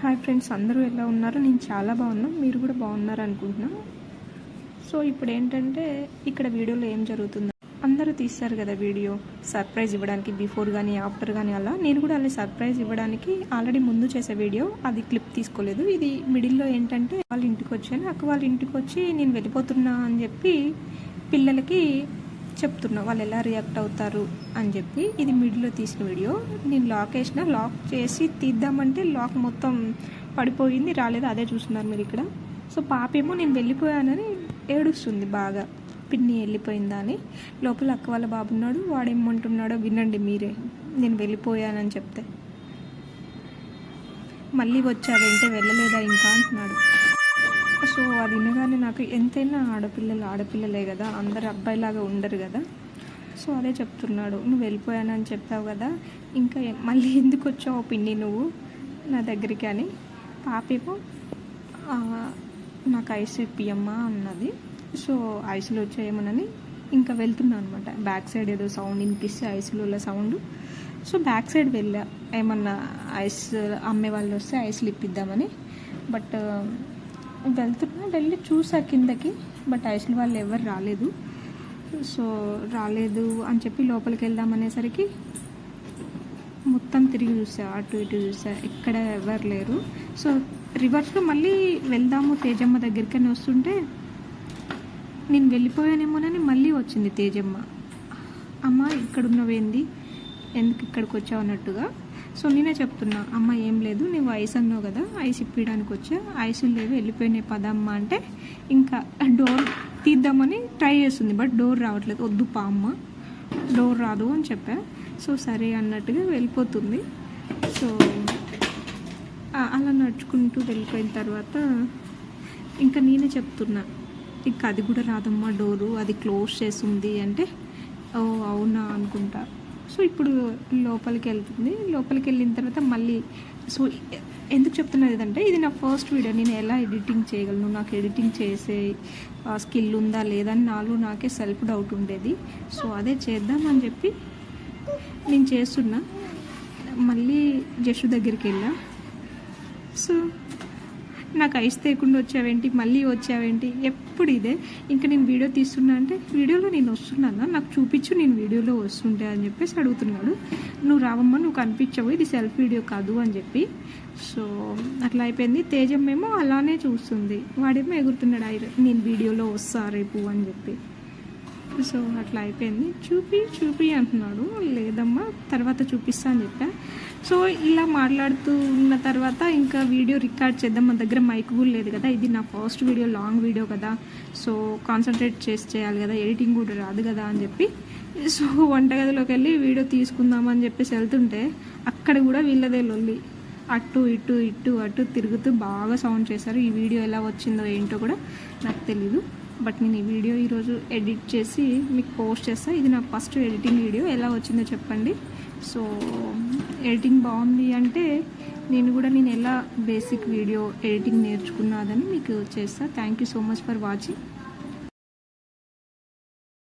Hi friends, అందరూ ఎలా ఉన్నారు? నేను చాలా బాగున్నాను. మీరు కూడా బాగున్నారు అనుకుంటున్నా. సో ఇప్పుడు ఏంటంటే ఇక్కడ వీడియోలో ఏం జరుగుతుందో అందరూ తీస్తారు కదా వీడియో సర్ప్రైజ్ ఇవ్వడానికి, బిఫోర్ కానీ ఆఫ్టర్ కానీ. అలా నేను కూడా అలా సర్ప్రైజ్ ఇవ్వడానికి ఆల్రెడీ ముందు చేసే వీడియో, అది క్లిప్ తీసుకోలేదు. ఇది మిడిల్లో ఏంటంటే వాళ్ళ ఇంటికి వచ్చాను. అక్క వాళ్ళ ఇంటికి వచ్చి నేను వెళ్ళిపోతున్నా అని చెప్పి పిల్లలకి చెప్తున్నా, వాళ్ళు ఎలా రియాక్ట్ అవుతారు అని చెప్పి. ఇది మిడిల్లో తీసిన వీడియో. నేను లాక్ వేసిన, లాక్ చేసి తీద్దామంటే లాక్ మొత్తం పడిపోయింది, రాలేదు. అదే చూస్తున్నారు మీరు ఇక్కడ. సో పాపేమో నేను వెళ్ళిపోయానని ఏడుస్తుంది బాగా, పిన్ని వెళ్ళిపోయిందా అని. లోపల అక్క వాళ్ళ బాబు ఉన్నాడు, వాడేమంటున్నాడో వినండి మీరే. నేను వెళ్ళిపోయానని చెప్తే మళ్ళీ వచ్చావంటే వెళ్ళలేదా ఇంకా అంటున్నాడు. సో అది వినగానే నాకు, ఎంతైనా ఆడపిల్లలే కదా, అందరు అబ్బాయిలాగా ఉండరు కదా. సో అదే చెప్తున్నాడు, నువ్వు వెళ్ళిపోయానని చెప్పావు కదా, ఇంకా మళ్ళీ ఎందుకు వచ్చావు పిన్ని నువ్వు నా దగ్గరికి అని. పాపేమో నాకు ఐస్ ఇప్పియమ్మా అన్నది. సో ఐస్లో వచ్చాయేమోనని ఇంకా వెళ్తున్నా అనమాట. బ్యాక్ సైడ్ ఏదో సౌండ్ వినిపిస్తే, ఐస్లో సౌండ్. సో బ్యాక్ సైడ్ వెళ్ళా, ఏమన్నా ఐస్ అమ్మే వాళ్ళు వస్తే ఐస్లు ఇప్పిద్దామని. బట్ వెళ్తున్నా, వెళ్ళి చూసా కిందకి, బట్ ఐస్ల వాళ్ళు ఎవరు రాలేదు. సో రాలేదు అని చెప్పి లోపలికి వెళ్దామనేసరికి మొత్తం తిరిగి చూసా, అటు ఇటు చూసా, ఎక్కడ ఎవరు లేరు. సో రివర్స్లో మళ్ళీ వెళ్దాము తేజమ్మ దగ్గరికని వస్తుంటే నేను వెళ్ళిపోయానేమోనని మళ్ళీ వచ్చింది తేజమ్మ. అమ్మ ఇక్కడున్నవేంది, ఎందుకు ఇక్కడికి వచ్చావు అన్నట్టుగా. సో నేనే చెప్తున్నా, అమ్మ ఏం లేదు, నువ్వు ఐస్ అన్నావు కదా, ఐస్ ఇప్పించడానికి వచ్చా, ఐసులు లేవు వెళ్ళిపోయినాయి పదమ్మ అంటే ఇంకా డోర్ తీద్దామని ట్రై చేస్తుంది. బట్ డోర్ రావట్లేదు. వద్దు పా అమ్మ, డోర్ రాదు అని చెప్పా. సో సరే అన్నట్టుగా వెళ్ళిపోతుంది. సో అలా నడుచుకుంటూ వెళ్ళిపోయిన తర్వాత ఇంకా నేనే చెప్తున్నా, ఇంకా అది కూడా రాదమ్మా డోరు, అది క్లోజ్ చేస్తుంది అంటే, ఓ అవునా అనుకుంటా. సో ఇప్పుడు లోపలికి వెళ్తుంది. లోపలికి వెళ్ళిన తర్వాత మళ్ళీ, సో ఎందుకు చెప్తున్నది అంటే, ఇది నా ఫస్ట్ వీడియో, నేను ఎలా ఎడిటింగ్ చేయగలను, నాకు ఎడిటింగ్ చేసే స్కిల్ ఉందా లేదా అని నాకే సెల్ఫ్ డౌట్ ఉండేది. సో అదే చేద్దామని చెప్పి నేను చేస్తున్నా. మళ్ళీ జషు దగ్గరికి వెళ్ళా. సో నాకు ఐస్ తేకుండా వచ్చావేంటి, మళ్ళీ వచ్చావేంటి, ఎప్పుడు ఇదే. ఇంకా నేను వీడియో తీస్తున్నా అంటే, వీడియోలో నేను వస్తున్నానా, నాకు చూపించు, నేను వీడియోలో వస్తుంటే అని చెప్పేసి అడుగుతున్నాడు. నువ్వు రావమ్మా, నువ్వు కనిపించవు, ఇది సెల్ఫ్ వీడియో కాదు అని చెప్పి. సో అట్లా అయిపోయింది. తేజమ్మేమో అలానే చూస్తుంది, వాడేమో ఎగురుతున్నాడు, నేను వీడియోలో వస్తా రేపు అని చెప్పి. సో అట్లా అయిపోయింది. చూపి అంటున్నాడు. లేదమ్మా తర్వాత చూపిస్తా అని చెప్పా. సో ఇలా మాట్లాడుతూ ఉన్న తర్వాత ఇంకా వీడియో రికార్డ్ చేద్దాం, మన దగ్గర మైక్ కూడా లేదు కదా, ఇది నా ఫస్ట్ వీడియో, లాంగ్ వీడియో కదా, సో కాన్సన్ట్రేట్ చేయాలి కదా, ఎడిటింగ్ కూడా రాదు కదా అని చెప్పి. సో వంటగదిలోకి వెళ్ళి వీడియో తీసుకుందామని చెప్పేసి వెళ్తుంటే అక్కడ కూడా వీళ్ళదే లొల్లి, అటు అటు తిరుగుతూ బాగా సౌండ్ చేశారు. ఈ వీడియో ఎలా వచ్చిందో ఏంటో కూడా నాకు తెలీదు. బట్ నేను ఈ వీడియో ఈరోజు ఎడిట్ చేసి మీకు పోస్ట్ చేస్తాను. ఇది నా ఫస్ట్ ఎడిటింగ్ వీడియో, ఎలా వచ్చిందో చెప్పండి. సో ఎడిటింగ్ బాగుంది అంటే నేను ఎలా బేసిక్ వీడియో ఎడిటింగ్ నేర్చుకున్నదని మీకు చేస్తాను. Thank you so much for watching.